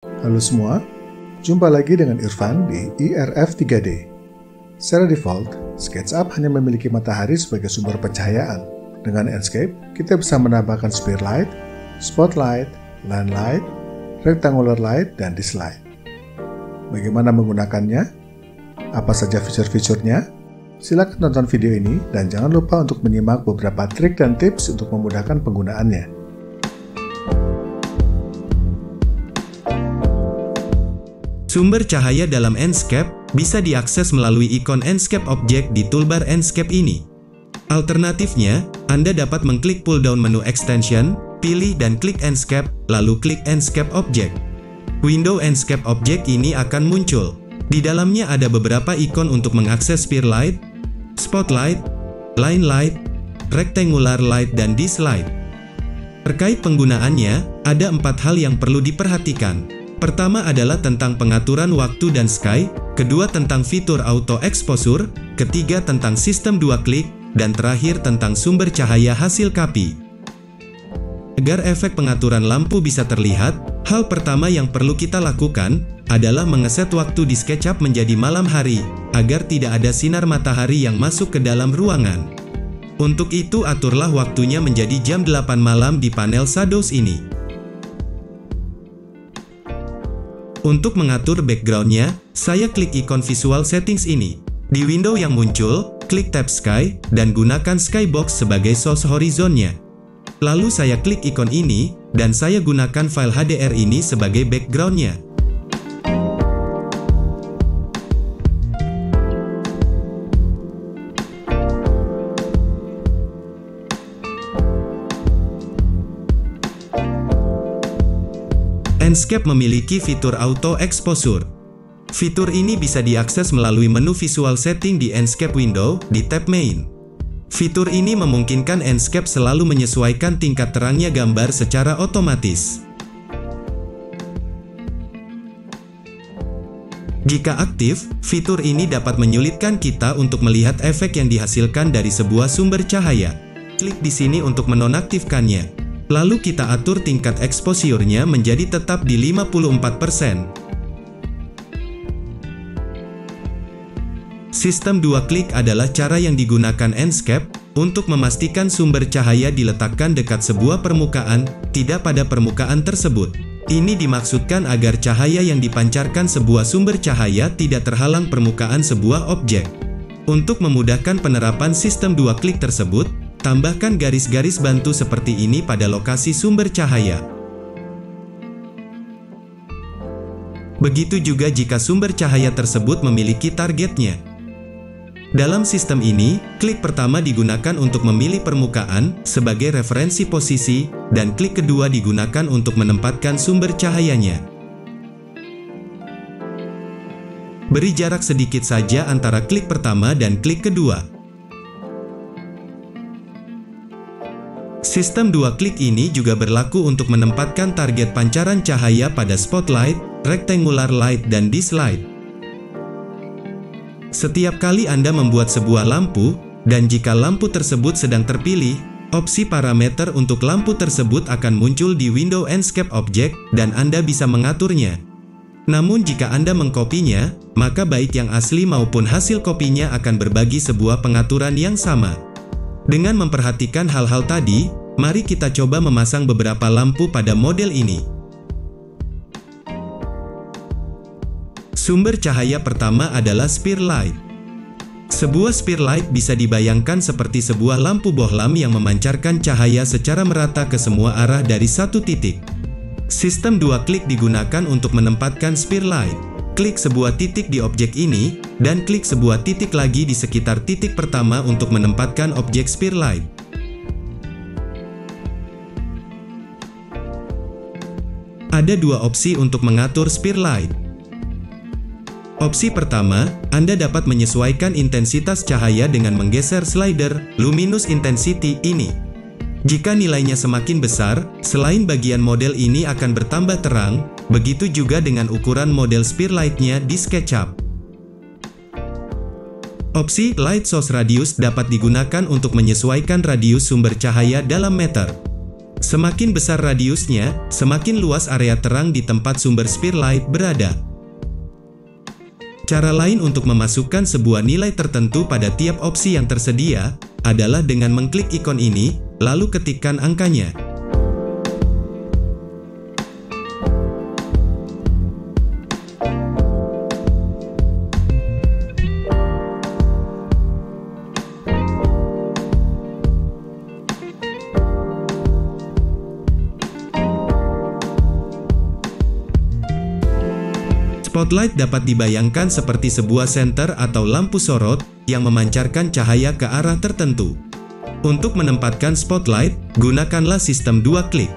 Halo semua, jumpa lagi dengan Irfan di IRF 3D. Secara default, SketchUp hanya memiliki matahari sebagai sumber pencahayaan. Dengan Enscape, kita bisa menambahkan sphere light, spotlight, line light, rectangular light, dan disk light. Bagaimana menggunakannya? Apa saja fitur-fiturnya? Silakan tonton video ini dan jangan lupa untuk menyimak beberapa trik dan tips untuk memudahkan penggunaannya. Sumber cahaya dalam Enscape bisa diakses melalui ikon Enscape Object di toolbar Enscape ini. Alternatifnya, Anda dapat mengklik pull-down menu Extension, pilih dan klik Enscape, lalu klik Enscape Object. Window Enscape Object ini akan muncul. Di dalamnya ada beberapa ikon untuk mengakses sphere light, spotlight, line light, rectangular light, dan disk light. Terkait penggunaannya, ada 4 hal yang perlu diperhatikan. Pertama adalah tentang pengaturan waktu dan sky, kedua tentang fitur auto exposure, ketiga tentang sistem 2 klik, dan terakhir tentang sumber cahaya hasil copy. Agar efek pengaturan lampu bisa terlihat, hal pertama yang perlu kita lakukan adalah mengeset waktu di SketchUp menjadi malam hari, agar tidak ada sinar matahari yang masuk ke dalam ruangan. Untuk itu aturlah waktunya menjadi jam 8 malam di panel Shadows ini. Untuk mengatur background-nya, saya klik ikon Visual Settings ini. Di window yang muncul, klik tab Sky, dan gunakan Skybox sebagai source horizon-nya. Lalu saya klik ikon ini, dan saya gunakan file HDR ini sebagai background-nya. Enscape memiliki fitur auto exposure. Fitur ini bisa diakses melalui menu visual setting di Enscape window di tab Main. Fitur ini memungkinkan Enscape selalu menyesuaikan tingkat terangnya gambar secara otomatis. Jika aktif, fitur ini dapat menyulitkan kita untuk melihat efek yang dihasilkan dari sebuah sumber cahaya. Klik di sini untuk menonaktifkannya. Lalu kita atur tingkat exposure-nya menjadi tetap di 54%. Sistem 2 klik adalah cara yang digunakan Enscape untuk memastikan sumber cahaya diletakkan dekat sebuah permukaan, tidak pada permukaan tersebut. Ini dimaksudkan agar cahaya yang dipancarkan sebuah sumber cahaya tidak terhalang permukaan sebuah objek. Untuk memudahkan penerapan sistem 2 klik tersebut, tambahkan garis-garis bantu seperti ini pada lokasi sumber cahaya. Begitu juga jika sumber cahaya tersebut memiliki targetnya. Dalam sistem ini, klik pertama digunakan untuk memilih permukaan sebagai referensi posisi, dan klik kedua digunakan untuk menempatkan sumber cahayanya. Beri jarak sedikit saja antara klik pertama dan klik kedua. Sistem 2 klik ini juga berlaku untuk menempatkan target pancaran cahaya pada spotlight, rectangular light, dan disk light. Setiap kali Anda membuat sebuah lampu, dan jika lampu tersebut sedang terpilih, opsi parameter untuk lampu tersebut akan muncul di window Enscape Object, dan Anda bisa mengaturnya. Namun jika Anda mengkopinya, maka baik yang asli maupun hasil kopinya akan berbagi sebuah pengaturan yang sama. Dengan memperhatikan hal-hal tadi, mari kita coba memasang beberapa lampu pada model ini. Sumber cahaya pertama adalah sphere light. Sebuah sphere light bisa dibayangkan seperti sebuah lampu bohlam yang memancarkan cahaya secara merata ke semua arah dari satu titik. Sistem 2 klik digunakan untuk menempatkan sphere light. Klik sebuah titik di objek ini, dan klik sebuah titik lagi di sekitar titik pertama untuk menempatkan objek sphere light. Ada 2 opsi untuk mengatur sphere light. Opsi pertama, Anda dapat menyesuaikan intensitas cahaya dengan menggeser slider Luminous Intensity ini. Jika nilainya semakin besar, selain bagian model ini akan bertambah terang, begitu juga dengan ukuran model sphere light-nya di SketchUp. Opsi Light Source Radius dapat digunakan untuk menyesuaikan radius sumber cahaya dalam meter. Semakin besar radiusnya, semakin luas area terang di tempat sumber spearlight berada. Cara lain untuk memasukkan sebuah nilai tertentu pada tiap opsi yang tersedia, adalah dengan mengklik ikon ini, lalu ketikkan angkanya. Spotlight dapat dibayangkan seperti sebuah senter atau lampu sorot yang memancarkan cahaya ke arah tertentu. Untuk menempatkan spotlight, gunakanlah sistem 2 klik.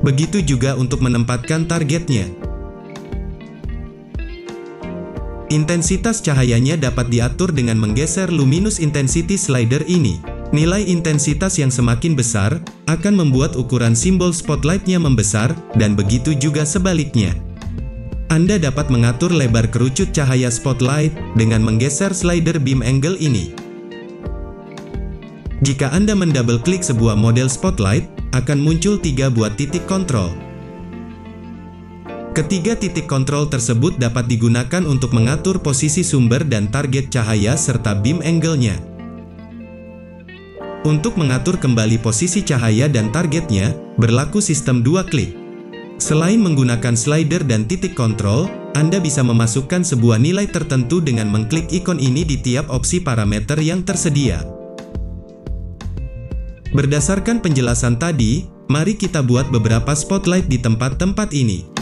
Begitu juga untuk menempatkan targetnya. Intensitas cahayanya dapat diatur dengan menggeser luminous intensity slider ini. Nilai intensitas yang semakin besar akan membuat ukuran simbol spotlight-nya membesar, dan begitu juga sebaliknya. Anda dapat mengatur lebar kerucut cahaya spotlight dengan menggeser slider beam angle ini. Jika Anda mendouble-klik sebuah model spotlight, akan muncul 3 buah titik kontrol. Ketiga titik kontrol tersebut dapat digunakan untuk mengatur posisi sumber dan target cahaya serta beam angle-nya. Untuk mengatur kembali posisi cahaya dan targetnya, berlaku sistem 2 klik. Selain menggunakan slider dan titik kontrol, Anda bisa memasukkan sebuah nilai tertentu dengan mengklik ikon ini di tiap opsi parameter yang tersedia. Berdasarkan penjelasan tadi, mari kita buat beberapa spotlight di tempat-tempat ini.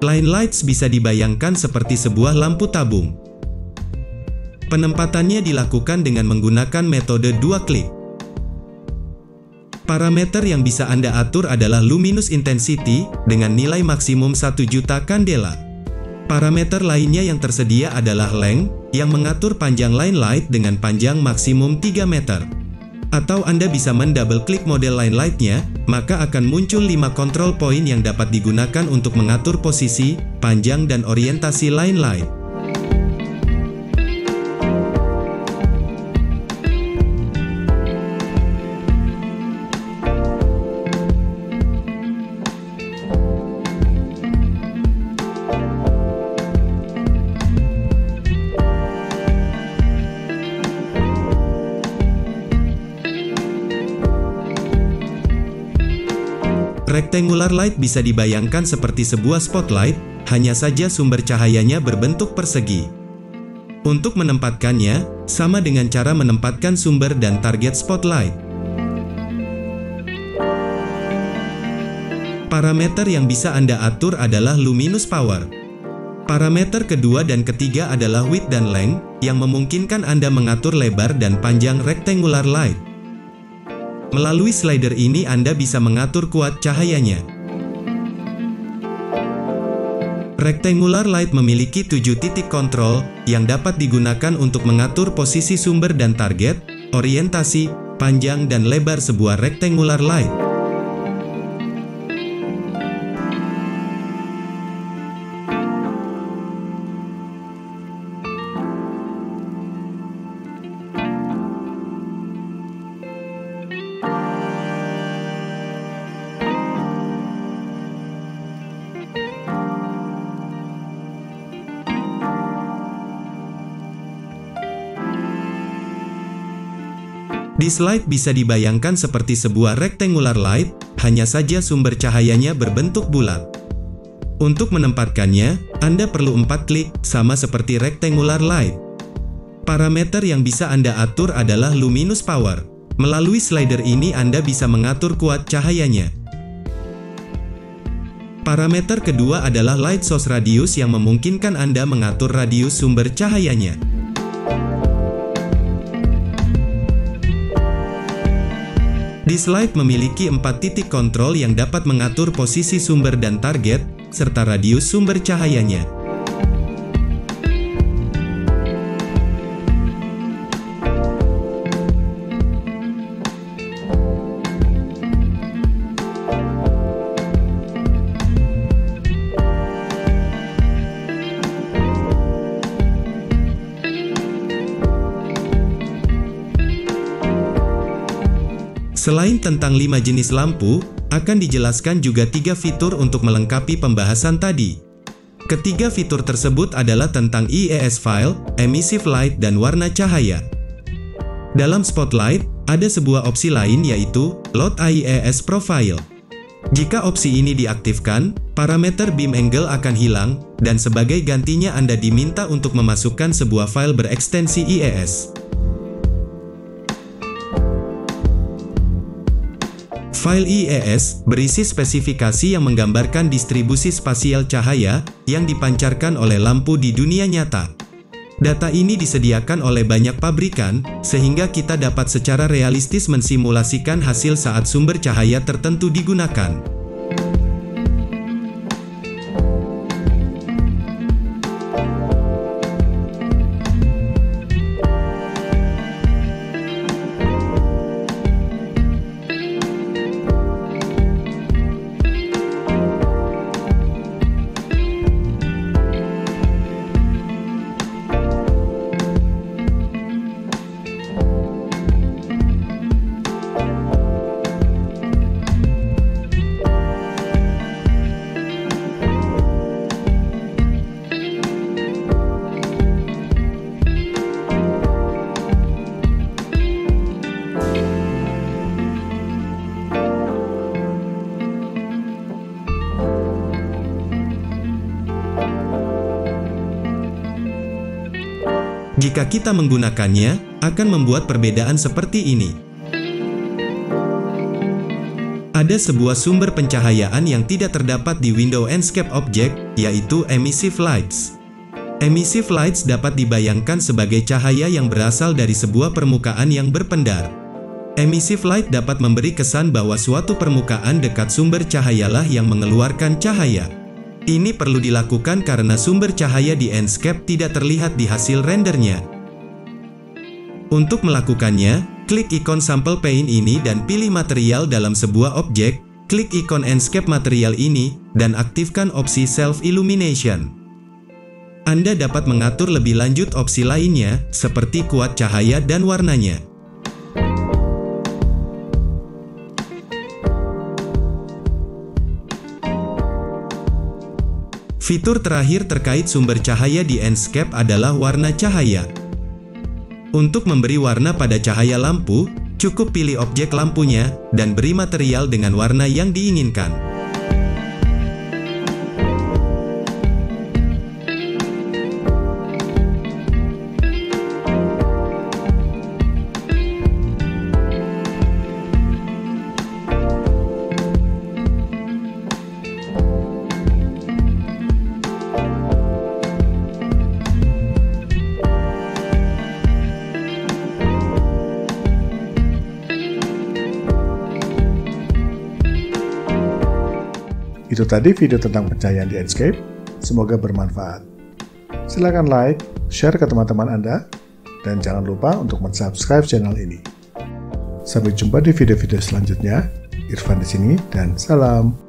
Line lights bisa dibayangkan seperti sebuah lampu tabung. Penempatannya dilakukan dengan menggunakan metode 2 klik. Parameter yang bisa Anda atur adalah luminous intensity dengan nilai maksimum 1 juta kandela. Parameter lainnya yang tersedia adalah length, yang mengatur panjang line light dengan panjang maksimum 3 meter. Atau Anda bisa mendouble-klik model line light-nya, maka akan muncul 5 control point yang dapat digunakan untuk mengatur posisi, panjang dan orientasi line light. Rectangular light bisa dibayangkan seperti sebuah spotlight, hanya saja sumber cahayanya berbentuk persegi. Untuk menempatkannya, sama dengan cara menempatkan sumber dan target spotlight. Parameter yang bisa Anda atur adalah luminous power. Parameter kedua dan ketiga adalah width dan length, yang memungkinkan Anda mengatur lebar dan panjang rectangular light. Melalui slider ini Anda bisa mengatur kuat cahayanya. Rectangular light memiliki 7 titik kontrol yang dapat digunakan untuk mengatur posisi sumber dan target, orientasi, panjang dan lebar sebuah rectangular light. This light bisa dibayangkan seperti sebuah rectangular light, hanya saja sumber cahayanya berbentuk bulat. Untuk menempatkannya, Anda perlu 4 klik, sama seperti rectangular light. Parameter yang bisa Anda atur adalah luminous power. Melalui slider ini Anda bisa mengatur kuat cahayanya. Parameter kedua adalah light source radius yang memungkinkan Anda mengatur radius sumber cahayanya. This light memiliki 4 titik kontrol yang dapat mengatur posisi sumber dan target, serta radius sumber cahayanya. Selain tentang 5 jenis lampu, akan dijelaskan juga 3 fitur untuk melengkapi pembahasan tadi. Ketiga fitur tersebut adalah tentang IES file, emissive light, dan warna cahaya. Dalam Spotlight, ada sebuah opsi lain yaitu Load IES Profile. Jika opsi ini diaktifkan, parameter beam angle akan hilang, dan sebagai gantinya Anda diminta untuk memasukkan sebuah file berekstensi IES. File IES berisi spesifikasi yang menggambarkan distribusi spasial cahaya yang dipancarkan oleh lampu di dunia nyata. Data ini disediakan oleh banyak pabrikan, sehingga kita dapat secara realistis mensimulasikan hasil saat sumber cahaya tertentu digunakan. Jika kita menggunakannya, akan membuat perbedaan seperti ini. Ada sebuah sumber pencahayaan yang tidak terdapat di window Enscape Object, yaitu emissive lights. Emissive lights dapat dibayangkan sebagai cahaya yang berasal dari sebuah permukaan yang berpendar. Emissive light dapat memberi kesan bahwa suatu permukaan dekat sumber cahayalah yang mengeluarkan cahaya. Ini perlu dilakukan karena sumber cahaya di Enscape tidak terlihat di hasil rendernya. Untuk melakukannya, klik ikon sampel pane ini dan pilih material dalam sebuah objek, klik ikon Enscape material ini, dan aktifkan opsi Self Illumination. Anda dapat mengatur lebih lanjut opsi lainnya, seperti kuat cahaya dan warnanya. Fitur terakhir terkait sumber cahaya di Enscape adalah warna cahaya. Untuk memberi warna pada cahaya lampu, cukup pilih objek lampunya, dan beri material dengan warna yang diinginkan. Itu tadi video tentang pencahayaan di Enscape, semoga bermanfaat. Silakan like, share ke teman-teman Anda, dan jangan lupa untuk mensubscribe channel ini. Sampai jumpa di video-video selanjutnya. Irfan di sini dan salam.